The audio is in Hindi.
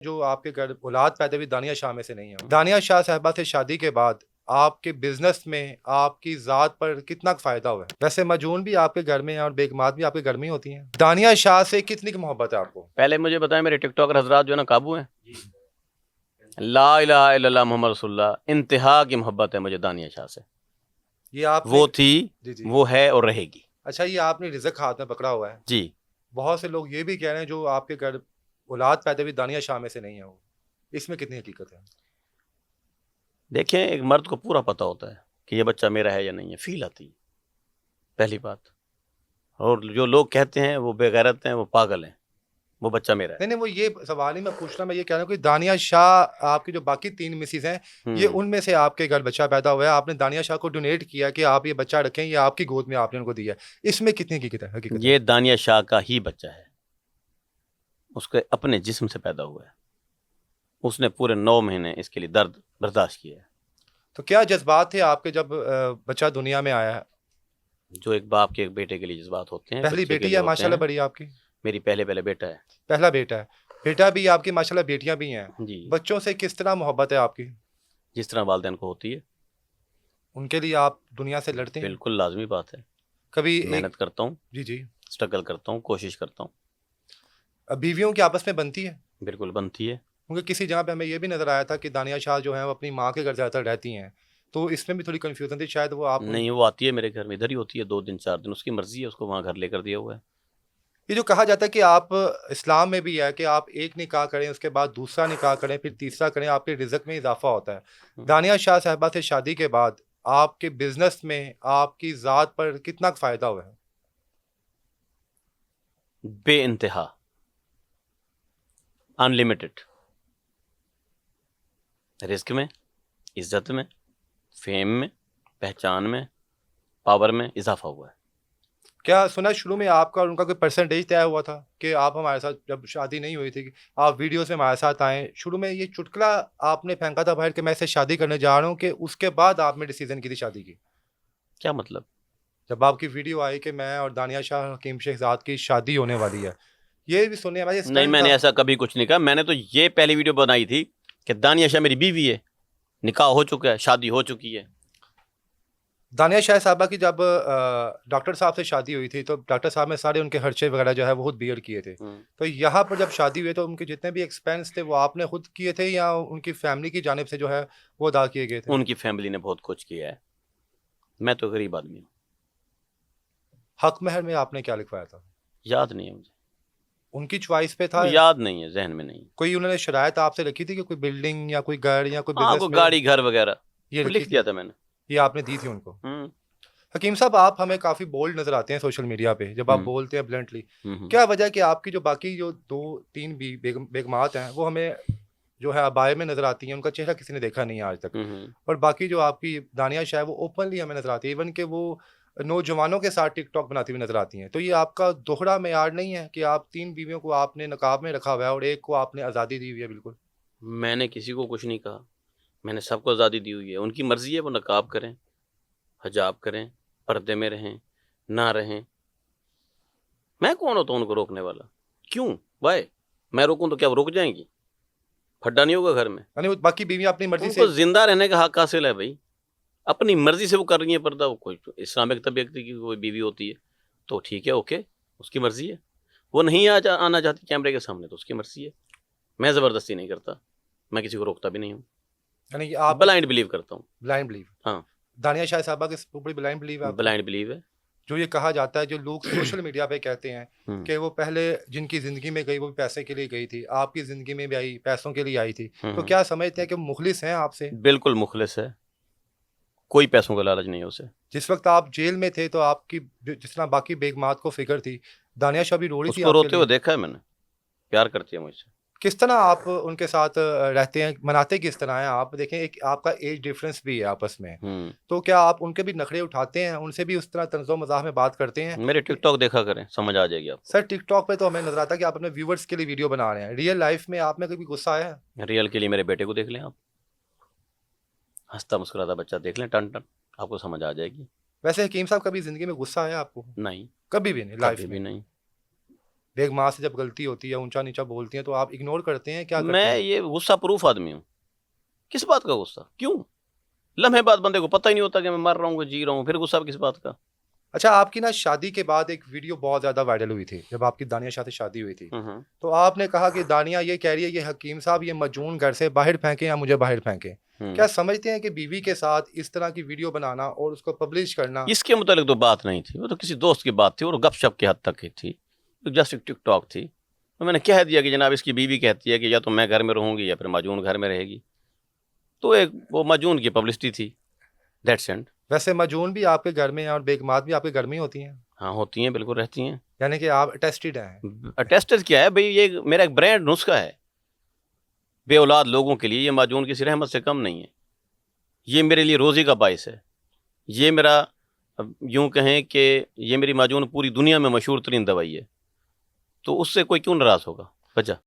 जो आपके घर औलाद पैदा हुई दानिया शाह में से नहीं है। दानिया शाह साहिबा से शादी के बाद आपके बिजनेस में आपकी ज़ात पर कितना फ़ायदा हुआ है? वैसे मजून भी आपके घर में है और बेगमात भी आपके घर में ही होती हैं। दानिया शाह से कितनी की मोहब्बत है आपको? पहले मुझे बताएं, मेरे टिकटॉकर हजरात जो है ना काबू हैं। ला इलाहा इल्लल्लाह मुहम्मद रसूलुल्लाह, इंतहा की मोहब्बत है मुझे दानिया शाह से। ये आपने वो थी, जी। वो है और रहेगी। अच्छा, ये आपने रिज़्क हाथ में पकड़ा हुआ है। जी। बहुत से लोग ये भी कह रहे हैं जो आपके घर औलाद पैदा हुई दानिया शाह में से नहीं है वो। इसमें कितनी हकीकत है? देखें, एक मर्द को पूरा पता होता है कि ये बच्चा मेरा है या नहीं है, फील आती है पहली बात। और जो लोग कहते हैं वो बेगैरत हैं, वो पागल हैं, वो बच्चा मेरा है। नहीं, वो ये सवाल ही मैं पूछ रहा, मैं ये कह रहा हूँ कि दानिया शाह आपकी जो बाकी 3 मिसेज़ हैं, ये उनमें से आपके घर बच्चा पैदा हुआ है, आपने दानिया शाह को डोनेट किया कि आप ये बच्चा रखें, ये आपकी गोद में आपने उनको दिया है। इसमें कितनी हकीकत है? ये दानिया शाह का ही बच्चा है, उसके अपने जिस्म से पैदा हुआ है। उसने पूरे 9 महीने इसके लिए दर्द बर्दाश्त किया है। तो क्या जज़्बात थे आपके जब बच्चा दुनिया में आया है? जो एक बाप के एक बेटे के लिए जज्बात होते हैं, पहली बच्चे के बेटी लिए है होते माशाल्लाह हैं। बड़ी आपकी? मेरी पहले बेटा है। पहला बेटा है। बेटा भी आपकी माशाल्लाह, बेटियाँ भी हैं। जी। बच्चों से किस तरह मोहब्बत है आपकी? जिस तरह वालिदैन को होती है। उनके लिए आप दुनिया से लड़ते हैं? बिल्कुल लाजमी बात है। कभी मेहनत करता हूँ, जी। स्ट्रगल करता हूँ, कोशिश करता हूँ। बीवियों की आपस में बनती है? बिल्कुल बनती है। क्योंकि किसी जगह पे हमें ये भी नज़र आया था कि दानिया शाह जो है वो अपनी माँ के घर ज़्यादातर रहती हैं, तो इसमें भी थोड़ी कन्फ्यूज़न थी, शायद वो आप नहीं, वो आती है मेरे घर में, इधर ही होती है 2 दिन 4 दिन, उसकी मर्जी है, उसको वहाँ घर लेकर दिया हुआ है। ये जो कहा जाता है कि आप इस्लाम में भी है कि आप एक निकाह करें, उसके बाद दूसरा निकाह करें, फिर तीसरा करें, आपके रिज़्क में इजाफा होता है। दानिया शाह साहिबा से शादी के बाद आपके बिजनेस में आपकी ज़ात पर कितना फ़ायदा हुआ है? बेइंतहा, अनलिमिटेड। रिस्क में, इज्जत में, फेम में, पहचान में, पावर में इजाफा हुआ है। क्या सुना शुरू में आपका और उनका कोई परसेंटेज तय हुआ था कि आप हमारे साथ, जब शादी नहीं हुई थी, आप वीडियोस में हमारे साथ आएँ? शुरू में ये चुटकुला आपने फेंका था बाहर कि मैं इससे शादी करने जा रहा हूँ, कि उसके बाद आपने डिसीज़न की थी शादी की? क्या मतलब? जब आपकी वीडियो आई कि मैं और दानिया शाह हकीम शेखजाद की शादी होने वाली है, ये भी सुनने में, ये नहीं, स्टंट मैंने था? ऐसा कभी कुछ नहीं कहा। मैंने तो ये पहली वीडियो बनाई थी कि दानिया शाह मेरी बीवी है, निकाह हो चुका है, शादी हो चुकी है। दानिया शाह साहबा की जब डॉक्टर साहब से शादी हुई थी, तो डॉक्टर साहब ने सारे उनके खर्चे वगैरह जो है वो खुद बियर किए थे। तो यहाँ पर जब शादी हुई तो उनके जितने भी एक्सपेंस थे वो आपने खुद किए थे या उनकी फैमिली की जानिब से जो है वो अदा किए गए थे? उनकी फैमिली ने बहुत कुछ किया है, मैं तो गरीब आदमी हूँ। हक महर में आपने क्या लिखवाया था? याद नहीं है मुझे। उनकी चॉइस पे था? याद नहीं है, जहन में नहीं। कोई उन्होंने शरायत आपसे रखी थी कि कोई बिल्डिंग या कोई घर या कोई हाँ, बिजनेस कोई में गाड़ी घर वगैरह ये वो रखी लिख थी? दिया था मैंने। ये आपने दी थी उनको? हम्म। हकीम साहब, आप हमें काफ़ी बोल्ड नज़र आते हैं सोशल मीडिया पे, जब आप बोलते हैं ब्लंटली। क्या वजह है कि आपकी जो बाकी जो 2-3 बेगमात हैं वो हमें जो है अबाए में नज़र आती हैं, उनका चेहरा किसी ने देखा नहीं है आज तक। और बाकी जो आपकी दानिया शाह है वो ओपनली हमें नज़र आती है, इवन कि वो नौजवानों के साथ टिकटॉक बनाती हुई नज़र आती हैं। तो ये आपका दोहरा मेयार नहीं है कि आप 3 बीवियों को आपने नकाब में रखा हुआ है और एक को आपने आज़ादी दी हुई है? बिल्कुल। मैंने किसी को कुछ नहीं कहा, मैंने सबको आज़ादी दी हुई है। उनकी मर्जी है, वो नकाब करें, हिजाब करें, पर्दे में रहें, ना रहें। मैं कौन होता हूँ उनको रोकने वाला? क्यों भाई? मैं रोकूं तो क्या वो रुक जाएंगी? फड्डा नहीं होगा घर में? यानी वो बाकी बीवियाँ अपनी मर्जी उनको से जिंदा रहने का हक हासिल है भाई, अपनी मर्जी से वो कर रही है पर्दा। वो कोई इस्लामिक तबीयत की कोई बीवी होती है तो ठीक है, ओके, उसकी मर्जी है। वो नहीं आना चाहती कैमरे के सामने तो उसकी मर्जी है। मैं ज़बरदस्ती नहीं करता, मैं किसी को रोकता भी नहीं हूँ। यानी कि आप ब्लाइंड बिलीव करता हूँ। Blind believe? हाँ, दानिया शाह साहबा के ऊपर ब्लाइंड बिलीव है आपका? ब्लाइंड बिलीव है। जो ये कहा जाता है, जो लोग सोशल मीडिया पे कहते हैं कि वो पहले जिनकी ज़िंदगी में गई वो पैसे के लिए गई थी, आपकी ज़िंदगी में भी आई पैसों के लिए आई थी, तो क्या समझते हैं कि मुखलिस हैं आपसे? बिल्कुल मुखलिस है, कोई पैसों का लालच नहीं है उसे। जिस वक्त आप जेल में थे तो आपकी जिस तरह बाकी बेगमात को फिक्र थी, दानिया शाह भी रो रही थी उसको आपके रोते हुए लिए। देखा है मैंने, प्यार करती है मुझसे। किस तरह आप उनके साथ रहते हैं, मनाते किस तरह हैं आप? देखें, एक आपका एज डिफरेंस भी है आपस में, तो क्या आप उनके भी नखरे उठाते हैं, उनसे भी उस तरह तंज़ो मज़ाह में बात करते हैं? मेरे टिकटॉक देखा करें, समझ आ जाएगी आपको। सर, टिकटॉक पे तो हमें नजर आता है कि आप अपने व्यूवर्स के लिए वीडियो बना रहे हैं, रियल लाइफ में आप में कभी गुस्सा आया है? रियल के लिए मेरे बेटे को देख लें आप, हंसता मुस्कुराता बच्चा देख लें, टन टन, आपको समझ आ जाएगी। वैसे हकीम साहब, कभी जिंदगी में गुस्सा आया आपको? नहीं, कभी भी नहीं कभी लाइफ भी में? नहीं। बेग माँ से जब गलती होती है, ऊंचा नीचा बोलती हैं, तो आप इग्नोर करते हैं, क्या करते मैं हैं? ये गुस्सा प्रूफ आदमी हूँ। किस बात का गुस्सा? क्यों? लम्हे बाद बंदे को पता ही नहीं होता कि मैं मर रहा हूँ, जी रहा हूँ, फिर गुस्सा किस बात का? अच्छा, आपकी ना शादी के बाद एक वीडियो बहुत ज़्यादा वायरल हुई थी, जब आपकी दानिया शाह से शादी हुई थी। तो आपने कहा कि दानिया ये कह रही है, ये हकीम साहब ये मजनून घर से बाहर फेंकें या मुझे बाहर फेंकें। क्या समझते हैं कि बीवी के साथ इस तरह की वीडियो बनाना और उसको पब्लिश करना? इसके मुतालिक तो बात नहीं थी, वो तो किसी दोस्त की बात थी और गपशप की हद तक की थी, जस्ट एक टिकटॉक थी। तो मैंने कह दिया कि जनाब इसकी बीवी कहती है कि या तो मैं घर में रहूंगी या फिर माजून घर में रहेगी। तो एक वो माजून की पब्लिसिटी थी, दैट्स एंड। वैसे मजून भी आपके घर में हैं और बेगमात भी आपके घर में ही होती हैं? हाँ होती हैं, बिल्कुल रहती हैं। यानी कि आप अटेस्टेड हैं? अटेस्टेड क्या है भाई, ये मेरा एक ब्रांड नुस्खा है बे औलाद लोगों के लिए। ये माजून किसी रहमत से कम नहीं है, ये मेरे लिए रोज़ी का बाइस है। ये मेरा यूं कहें कि ये मेरी माजून पूरी दुनिया में मशहूर तरीन दवाई है, तो उससे कोई क्यों नाराज़ होगा? वजह